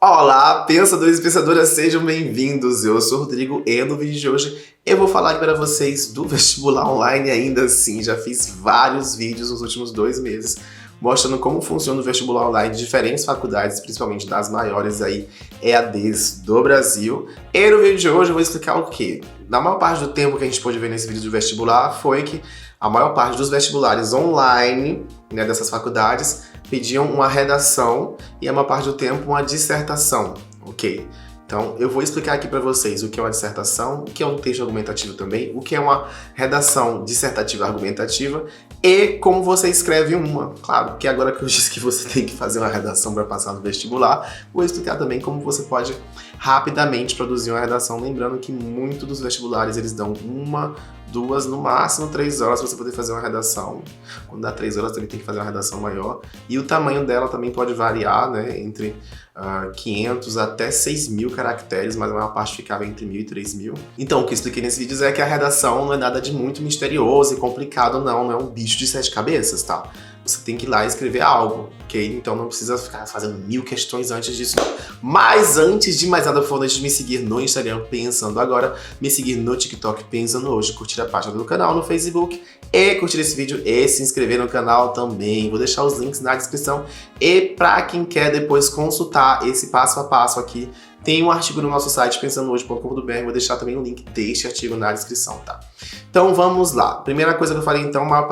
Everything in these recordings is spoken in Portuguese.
Olá, pensadores e pensadoras, sejam bem-vindos. Eu sou o Rodrigo e no vídeo de hoje eu vou falar para vocês do vestibular online. Ainda assim, já fiz vários vídeos nos últimos 2 meses mostrando como funciona o vestibular online de diferentes faculdades, principalmente das maiores aí EADs do Brasil. E no vídeo de hoje eu vou explicar o quê? Na maior parte do tempo que a gente pôde ver nesse vídeo do vestibular foi que a maior parte dos vestibulares online, dessas faculdades, pediam uma redação e a maior parte do tempo uma dissertação, ok? Então eu vou explicar aqui para vocês o que é uma dissertação, o que é um texto argumentativo também, o que é uma redação dissertativa argumentativa e como você escreve uma. Claro, que agora que eu disse que você tem que fazer uma redação para passar no vestibular, vou explicar também como você pode rapidamente produzir uma redação, lembrando que muitos dos vestibulares eles dão 1, 2, no máximo 3 horas para você poder fazer uma redação. Quando dá 3 horas também tem que fazer uma redação maior. E o tamanho dela também pode variar, entre 500 até 6.000 caracteres, mas a maior parte ficava entre 1.000 e 3.000. Então, o que eu expliquei nesse vídeo é que a redação não é nada de muito misterioso e complicado, não é um bicho de 7 cabeças, tá? Você tem que ir lá e escrever algo, ok? Então não precisa ficar fazendo 1000 questões antes disso, não. Mas antes de mais nada, por favor, deixe de me seguir no Instagram Pensando Agora, me seguir no TikTok Pensando Hoje, curtir a página do canal no Facebook e curtir esse vídeo e se inscrever no canal também. Vou deixar os links na descrição e para quem quer depois consultar esse passo a passo aqui, tem um artigo no nosso site pensandohoje.com.br, vou deixar também o link deste artigo na descrição, tá? Então vamos lá. Primeira coisa que eu falei, então, a maior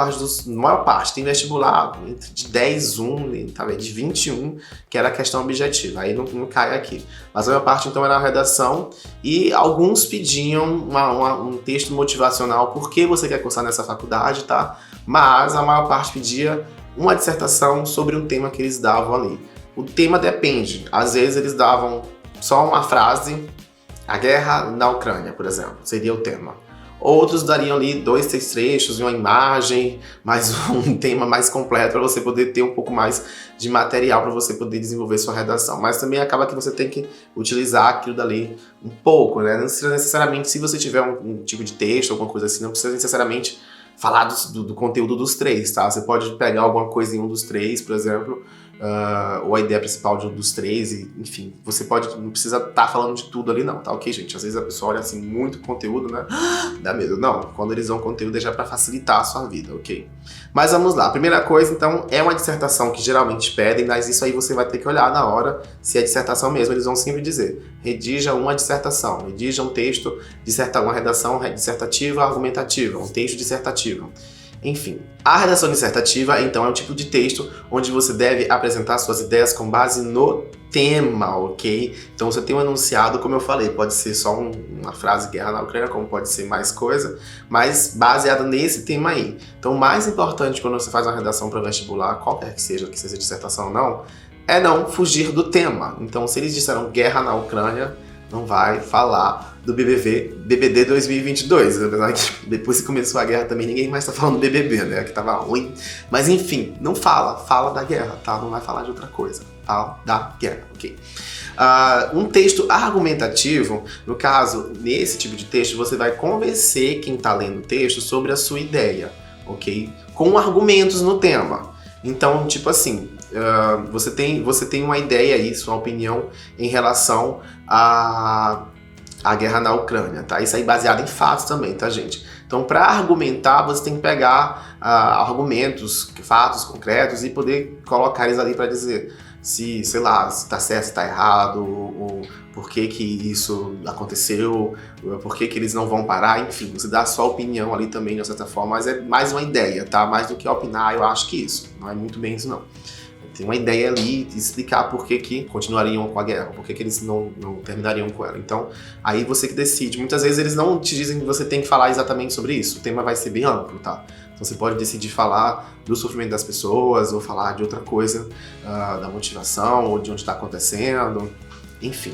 parte tem vestibular de 10, 1, tá vendo? De 21, que era a questão objetiva, aí não cai aqui. Mas a maior parte, então, era a redação e alguns pediam um texto motivacional, por que você quer cursar nessa faculdade, tá? Mas a maior parte pedia uma dissertação sobre um tema que eles davam ali. O tema depende, às vezes eles davam só uma frase, a guerra na Ucrânia, por exemplo, seria o tema. Outros dariam ali 2, 3 trechos, uma imagem, mais um tema mais completo para você poder ter um pouco mais de material para você poder desenvolver sua redação. Mas também acaba que você tem que utilizar aquilo dali um pouco, né? Não precisa necessariamente, se você tiver um tipo de texto, alguma coisa assim, não precisa necessariamente falar do conteúdo dos 3, tá? Você pode pegar alguma coisa em um dos 3, por exemplo, ou a ideia principal de um dos 3, e, enfim, você não precisa estar falando de tudo ali não, tá ok, gente? Às vezes a pessoa olha assim, muito conteúdo, né? Dá medo. Não, quando eles dão conteúdo é já para facilitar a sua vida, ok? Mas vamos lá. A primeira coisa, então, é uma dissertação que geralmente pedem, mas isso aí você vai ter que olhar na hora se é dissertação mesmo. Eles vão sempre dizer, redija uma dissertação, redija um texto, uma redação dissertativa, argumentativa, um texto dissertativo. Enfim, a redação dissertativa, então, é um tipo de texto onde você deve apresentar suas ideias com base no tema, ok? Então você tem um enunciado, como eu falei, pode ser só uma frase, guerra na Ucrânia, como pode ser mais coisa, mas baseado nesse tema aí. Então o mais importante quando você faz uma redação para vestibular, qualquer que seja dissertação ou não, é não fugir do tema. Então se eles disseram guerra na Ucrânia, não vai falar do BBD 2022, apesar que depois que começou a guerra também ninguém mais tá falando do BBB, né, que tava ruim. Mas enfim, não fala da guerra, tá? Não vai falar de outra coisa, fala da guerra, ok? Um texto argumentativo, no caso, nesse tipo de texto, você vai convencer quem tá lendo o texto sobre a sua ideia, ok? Com argumentos no tema. Então, tipo assim, você tem uma ideia aí, sua opinião em relação à guerra na Ucrânia, tá? Isso aí baseado em fatos também, tá, gente? Então, para argumentar, você tem que pegar argumentos, fatos concretos e poder colocar eles ali para dizer se, sei lá, se tá certo, se tá errado, ou por que isso aconteceu, por que eles não vão parar, enfim, você dá a sua opinião ali também, de certa forma, mas é mais uma ideia, tá? Mais do que opinar, eu acho que isso, não é muito bem isso não. Tem uma ideia ali de explicar por que continuariam com a guerra, por que eles não terminariam com ela. Então, aí você que decide. Muitas vezes eles não te dizem que você tem que falar exatamente sobre isso, o tema vai ser bem amplo, tá? Então você pode decidir falar do sofrimento das pessoas, ou falar de outra coisa, da motivação, ou de onde está acontecendo, enfim.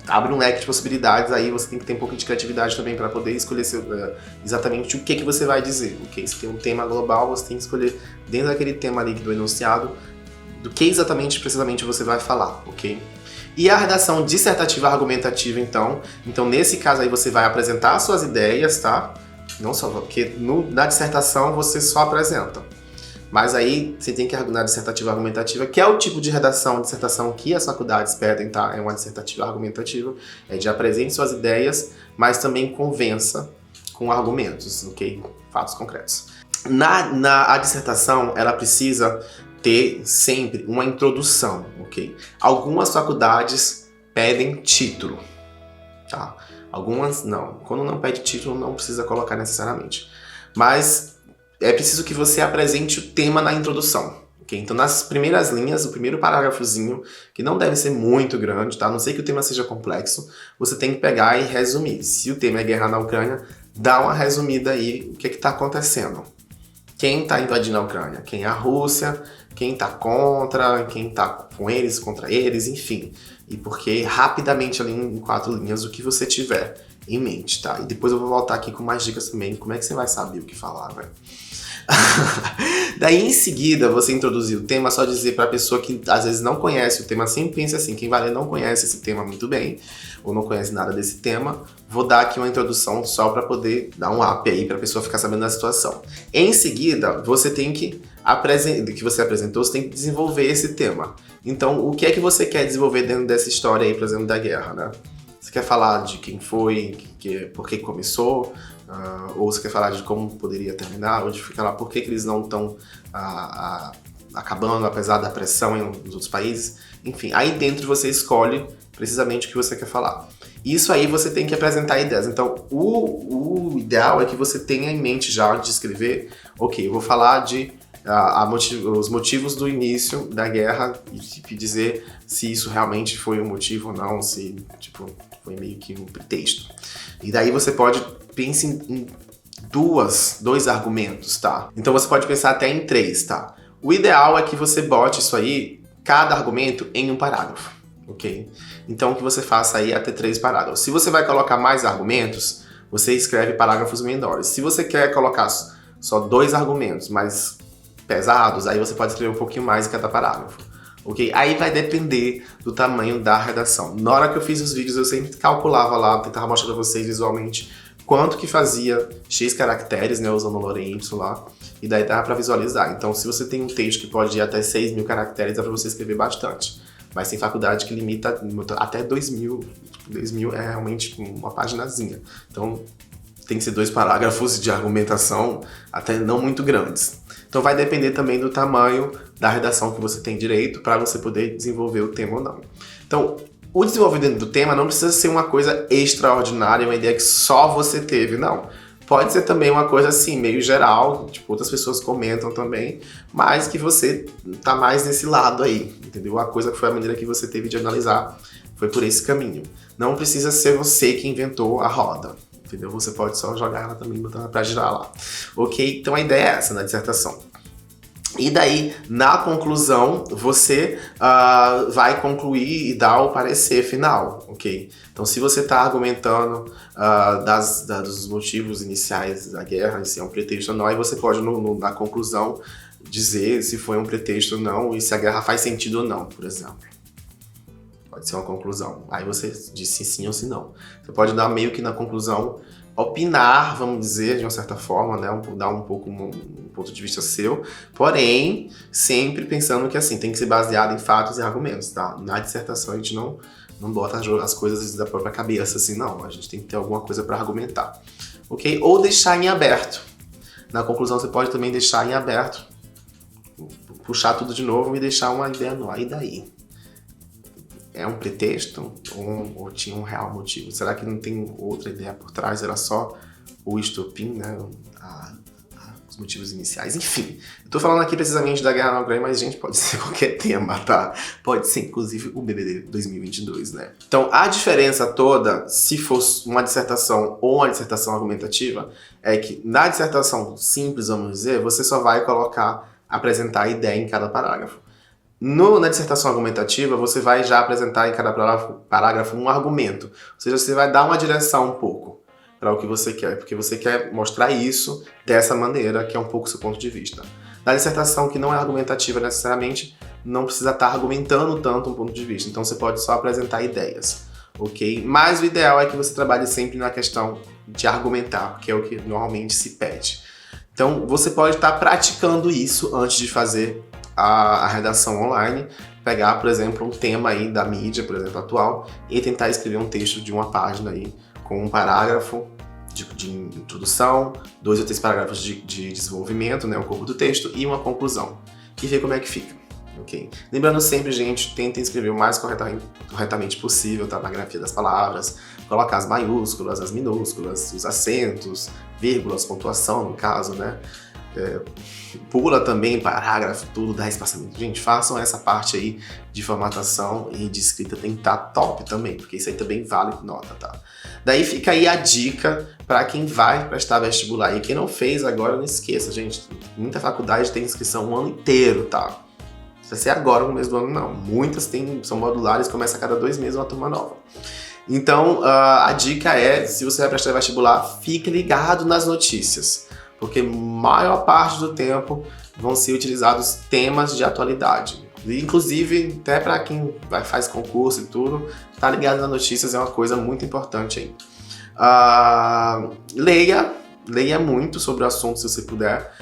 Abre um leque de possibilidades, aí você tem que ter um pouco de criatividade também para poder escolher exatamente o que você vai dizer. Okay? Se tem um tema global, você tem que escolher dentro daquele tema ali do enunciado do que exatamente, precisamente você vai falar, ok? E a redação dissertativa argumentativa, então nesse caso aí você vai apresentar suas ideias, tá? Não só, porque na dissertação você só apresenta. Mas aí você tem que na dissertativa argumentativa, que é o tipo de dissertação que as faculdades pedem, tá? É uma dissertativa argumentativa, é de apresente suas ideias, mas também convença com argumentos, ok? Fatos concretos. A dissertação, ela precisa ter sempre uma introdução, ok? Algumas faculdades pedem título, tá? Algumas não. Quando não pede título, não precisa colocar necessariamente. Mas é preciso que você apresente o tema na introdução, ok? Então, nas primeiras linhas, o primeiro parágrafozinho, que não deve ser muito grande, tá? A não sei que o tema seja complexo, você tem que pegar e resumir. Se o tema é guerra na Ucrânia, dá uma resumida aí, o que está acontecendo. Quem está invadindo a Ucrânia? Quem é a Rússia? Quem está contra? Quem está com eles, contra eles, enfim. E porque rapidamente ali em 4 linhas o que você tiver em mente, tá? E depois eu vou voltar aqui com mais dicas também, como é que você vai saber o que falar, velho. Daí em seguida você introduzir o tema, só dizer para a pessoa que às vezes não conhece o tema, sempre pense assim, quem vai ler não conhece esse tema muito bem, ou não conhece nada desse tema, vou dar aqui uma introdução só para poder dar um up aí para a pessoa ficar sabendo da situação. Em seguida, você tem que você apresentou, você tem que desenvolver esse tema. Então, o que é que você quer desenvolver dentro dessa história aí, por exemplo, da guerra, né? Você quer falar de quem foi, por que começou, ou você quer falar de como poderia terminar, ou de ficar lá por que eles não estão acabando, apesar da pressão nos outros países. Enfim, aí dentro você escolhe precisamente o que você quer falar. Isso aí você tem que apresentar ideias. Então, o ideal é que você tenha em mente já de escrever, ok, eu vou falar de os motivos do início da guerra e dizer se isso realmente foi um motivo ou não, se foi meio que um pretexto. E daí você pode pensar em dois argumentos, tá? Então você pode pensar até em 3, tá? O ideal é que você bote isso aí, cada argumento, em um parágrafo, ok? Então que você faça aí até 3 parágrafos. Se você vai colocar mais argumentos, você escreve parágrafos menores. Se você quer colocar só 2 argumentos, mas pesados, aí você pode escrever um pouquinho mais em cada parágrafo, ok? Aí vai depender do tamanho da redação. Na hora que eu fiz os vídeos, eu sempre calculava lá, tentava mostrar pra vocês visualmente quanto que fazia X caracteres, né, usando o Lorem Y lá, e daí dá pra visualizar. Então, se você tem um texto que pode ir até 6.000 caracteres, dá pra você escrever bastante. Mas tem faculdade que limita até 2.000. 2.000 é realmente uma paginazinha. Então, tem que ser 2 parágrafos de argumentação, até não muito grandes. Então vai depender também do tamanho da redação que você tem direito para você poder desenvolver o tema ou não. Então, o desenvolvimento do tema não precisa ser uma coisa extraordinária, uma ideia que só você teve, não. Pode ser também uma coisa assim, meio geral, tipo, outras pessoas comentam também, mas que você tá mais nesse lado aí, entendeu? A coisa que foi a maneira que você teve de analisar foi por esse caminho. Não precisa ser você que inventou a roda. Entendeu? Você pode só jogar ela também, botar ela pra girar lá. Ok? Então a ideia é essa na dissertação. E daí, na conclusão, você vai concluir e dar o parecer final, ok? Então, se você está argumentando dos motivos iniciais da guerra, se é um pretexto ou não, aí você pode, na conclusão, dizer se foi um pretexto ou não e se a guerra faz sentido ou não, por exemplo. Pode ser uma conclusão. Aí você diz se sim ou se não. Você pode dar meio que na conclusão, opinar, vamos dizer, de uma certa forma, né? Dar um pouco um ponto de vista seu, porém, sempre pensando que assim, tem que ser baseado em fatos e argumentos, tá? Na dissertação a gente não bota as coisas da própria cabeça, assim, não. A gente tem que ter alguma coisa para argumentar. Ok? Ou deixar em aberto. Na conclusão você pode também deixar em aberto, puxar tudo de novo e deixar uma ideia no ar. E daí? É um pretexto ou tinha um real motivo? Será que não tem outra ideia por trás? Era só o estopim, né? Os motivos iniciais. Enfim, eu tô falando aqui precisamente da guerra na Ucrânia, mas, gente, pode ser qualquer tema, tá? Pode ser, inclusive, o BBB 2022, né? Então, a diferença toda, se fosse uma dissertação ou uma dissertação argumentativa, é que na dissertação simples, vamos dizer, você só vai apresentar a ideia em cada parágrafo. Na dissertação argumentativa, você vai já apresentar em cada parágrafo um argumento. Ou seja, você vai dar uma direção um pouco para o que você quer, porque você quer mostrar isso dessa maneira, que é um pouco o seu ponto de vista. Na dissertação que não é argumentativa necessariamente, não precisa estar argumentando tanto um ponto de vista. Então você pode só apresentar ideias, ok? Mas o ideal é que você trabalhe sempre na questão de argumentar, porque é o que normalmente se pede. Então, você pode estar praticando isso antes de fazer a redação online, pegar, por exemplo, um tema aí da mídia, por exemplo, atual, e tentar escrever um texto de uma página aí, com um parágrafo de introdução, 2 ou 3 parágrafos de desenvolvimento, né, o corpo do texto, e uma conclusão. E ver como é que fica. Okay? Lembrando sempre, gente, tentem escrever o mais corretamente possível, tá? Na grafia das palavras, colocar as maiúsculas, as minúsculas, os acentos, vírgulas, pontuação, no caso, né? Pula também parágrafo, tudo, dá espaçamento. Gente, façam essa parte aí de formatação e de escrita, tem que estar top também, porque isso aí também vale nota, tá? Daí fica aí a dica para quem vai prestar vestibular. E quem não fez agora, não esqueça, gente, muita faculdade tem inscrição o ano inteiro, tá? Vai ser agora no mês do ano, não. Muitas são modulares, começa a cada 2 meses uma turma nova. Então, a dica é, se você vai prestar vestibular, fique ligado nas notícias, porque maior parte do tempo vão ser utilizados temas de atualidade. Inclusive, até para quem faz concurso e tudo, estar ligado nas notícias é uma coisa muito importante aí. Leia muito sobre o assunto se você puder.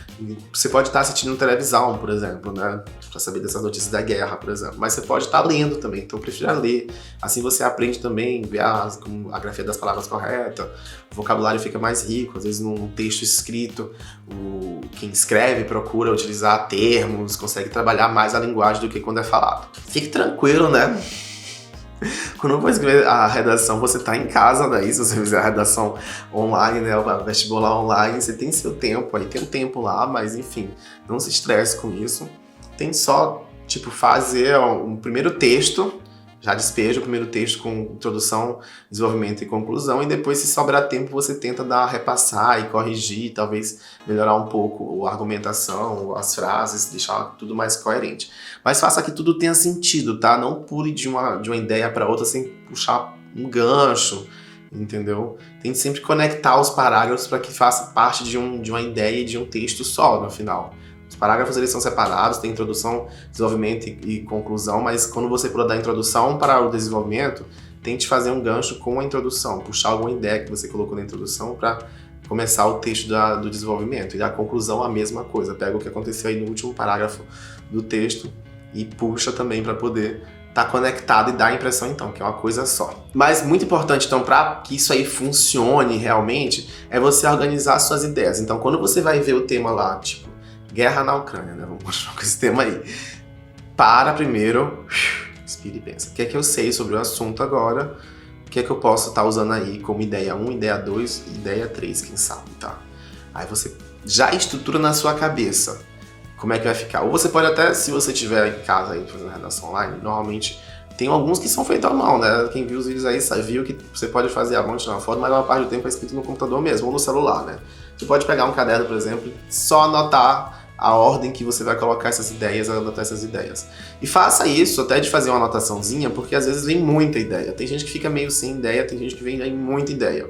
Você pode estar assistindo televisão, por exemplo, né? Para saber dessas notícias da guerra, por exemplo. Mas você pode estar lendo também, então prefira ler. Assim você aprende também, ver a grafia das palavras correta, o vocabulário fica mais rico. Às vezes num texto escrito, quem escreve procura utilizar termos, consegue trabalhar mais a linguagem do que quando é falado. Fique tranquilo, né? Quando eu vou escrever a redação, você tá em casa daí, se você fizer a redação online, né, o vestibular online, você tem seu tempo, aí tem um tempo lá, mas enfim, não se estresse com isso. Tem só, fazer um primeiro texto, já despeja o primeiro texto com introdução, desenvolvimento e conclusão, e depois, se sobrar tempo, você tenta repassar e corrigir, talvez melhorar um pouco a argumentação, as frases, deixar tudo mais coerente. Mas faça que tudo tenha sentido, tá? Não pule de uma ideia para outra sem puxar um gancho, entendeu? Tente sempre conectar os parágrafos para que faça parte de uma ideia e de um texto só no final. Os parágrafos eles são separados, tem introdução, desenvolvimento e conclusão, mas quando você for dar introdução para o desenvolvimento, tente fazer um gancho com a introdução, puxar alguma ideia que você colocou na introdução para começar o texto do desenvolvimento. E a conclusão a mesma coisa, pega o que aconteceu aí no último parágrafo do texto e puxa também para poder estar conectado e dar a impressão então, que é uma coisa só. Mas muito importante então, para que isso aí funcione realmente, é você organizar suas ideias. Então quando você vai ver o tema lá, guerra na Ucrânia, né? Vamos continuar com esse tema aí. Para primeiro, respira e pensa. O que é que eu sei sobre o assunto agora? O que é que eu posso estar usando aí como ideia 1, ideia 2, ideia 3, quem sabe, tá? Aí você já estrutura na sua cabeça como é que vai ficar. Ou você pode até, se você estiver em casa aí fazendo redação online, normalmente tem alguns que são feitos à mão, né? Quem viu os vídeos aí viu que você pode fazer à mão, tirar uma foto, mas a maior parte do tempo é escrito no computador mesmo, ou no celular, né? Você pode pegar um caderno, por exemplo, só anotar a ordem que você vai colocar essas ideias, anotar essas ideias. E faça isso até de fazer uma anotaçãozinha, porque às vezes vem muita ideia. Tem gente que fica meio sem ideia, tem gente que vem muita ideia.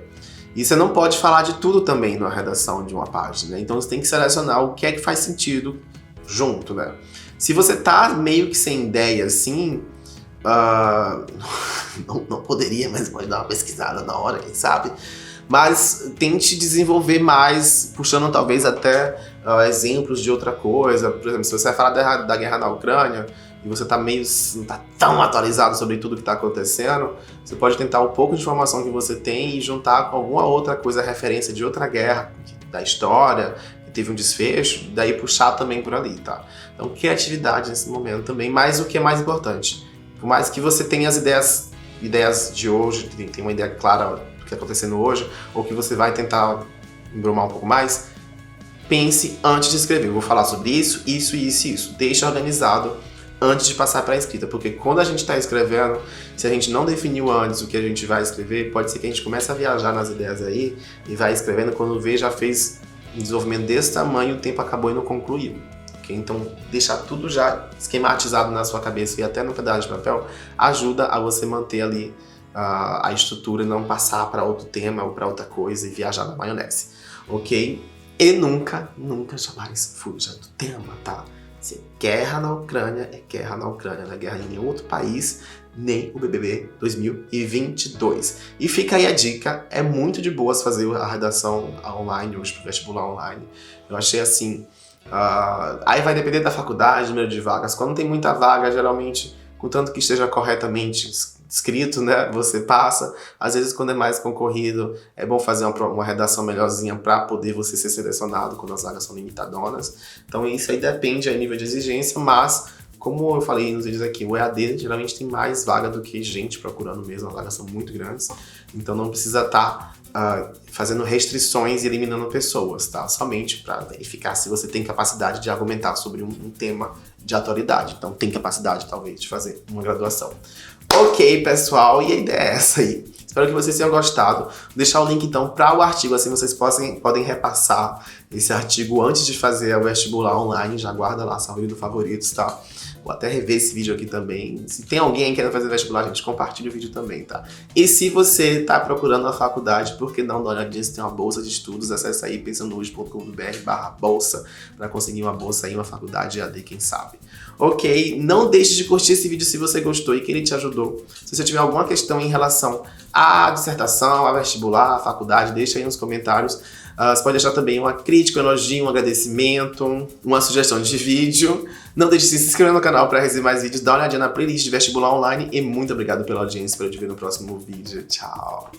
E você não pode falar de tudo também na redação de uma página, né? Então você tem que selecionar o que é que faz sentido junto, né? Se você tá meio que sem ideia, assim, não poderia, mas pode dar uma pesquisada na hora, quem sabe? Mas tente desenvolver mais, puxando talvez até exemplos de outra coisa. Por exemplo, se você vai falar da guerra na Ucrânia e você não tá tão atualizado sobre tudo que está acontecendo, você pode tentar um pouco de informação que você tem e juntar com alguma outra coisa, referência de outra guerra, da história, que teve um desfecho, daí puxar também por ali, tá? Então, criatividade nesse momento também, mas o que é mais importante, por mais que você tenha as ideias de hoje, tem uma ideia clara do que está acontecendo hoje, ou que você vai tentar embromar um pouco mais, pense antes de escrever. Eu vou falar sobre isso, isso e isso e isso. Deixa organizado antes de passar para a escrita, porque quando a gente está escrevendo, se a gente não definiu antes o que a gente vai escrever, pode ser que a gente comece a viajar nas ideias aí e vai escrevendo, quando vê já fez um desenvolvimento desse tamanho, o tempo acabou e não concluiu. Okay? Então, deixar tudo já esquematizado na sua cabeça e até no pedaço de papel ajuda a você manter ali a estrutura e não passar para outro tema ou para outra coisa e viajar na maionese, ok? E nunca jamais fuja do tema, tá? Se é guerra na Ucrânia, é guerra na Ucrânia, não é guerra em nenhum outro país, nem o BBB 2022. E fica aí a dica, é muito de boas fazer a redação online, hoje pro vestibular online. Eu achei assim, aí vai depender da faculdade, número de vagas. Quando tem muita vaga, geralmente, contanto que esteja corretamente escrito, né, você passa. Às vezes, quando é mais concorrido, é bom fazer uma redação melhorzinha para poder você ser selecionado quando as vagas são limitadonas. Então isso aí depende do nível de exigência, mas como eu falei nos vídeos aqui, o EAD geralmente tem mais vaga do que gente procurando mesmo, as vagas são muito grandes, então não precisa estar fazendo restrições e eliminando pessoas, tá? Somente para verificar se você tem capacidade de argumentar sobre um tema de atualidade. Então tem capacidade, talvez, de fazer uma graduação. Ok, pessoal, e a ideia é essa aí. Espero que vocês tenham gostado. Vou deixar o link, então, para o artigo, assim vocês podem repassar esse artigo antes de fazer o vestibular online. Já guarda lá, salve do favoritos, tá? Vou até rever esse vídeo aqui também. Se tem alguém querendo fazer vestibular, gente, compartilha o vídeo também, tá? E se você tá procurando uma faculdade, por que não dar uma olhadinha se tem uma bolsa de estudos? Acesse aí pensandohoje.com.br/bolsa para conseguir uma bolsa aí, uma faculdade EAD, quem sabe. Ok? Não deixe de curtir esse vídeo se você gostou e que ele te ajudou. Se você tiver alguma questão em relação à dissertação, a vestibular, à faculdade, deixa aí nos comentários. Você pode deixar também uma crítica, um elogio, um agradecimento, uma sugestão de vídeo. Não deixe de se inscrever no canal para receber mais vídeos, dá uma olhadinha na playlist de vestibular online e muito obrigado pela audiência, espero te ver no próximo vídeo. Tchau!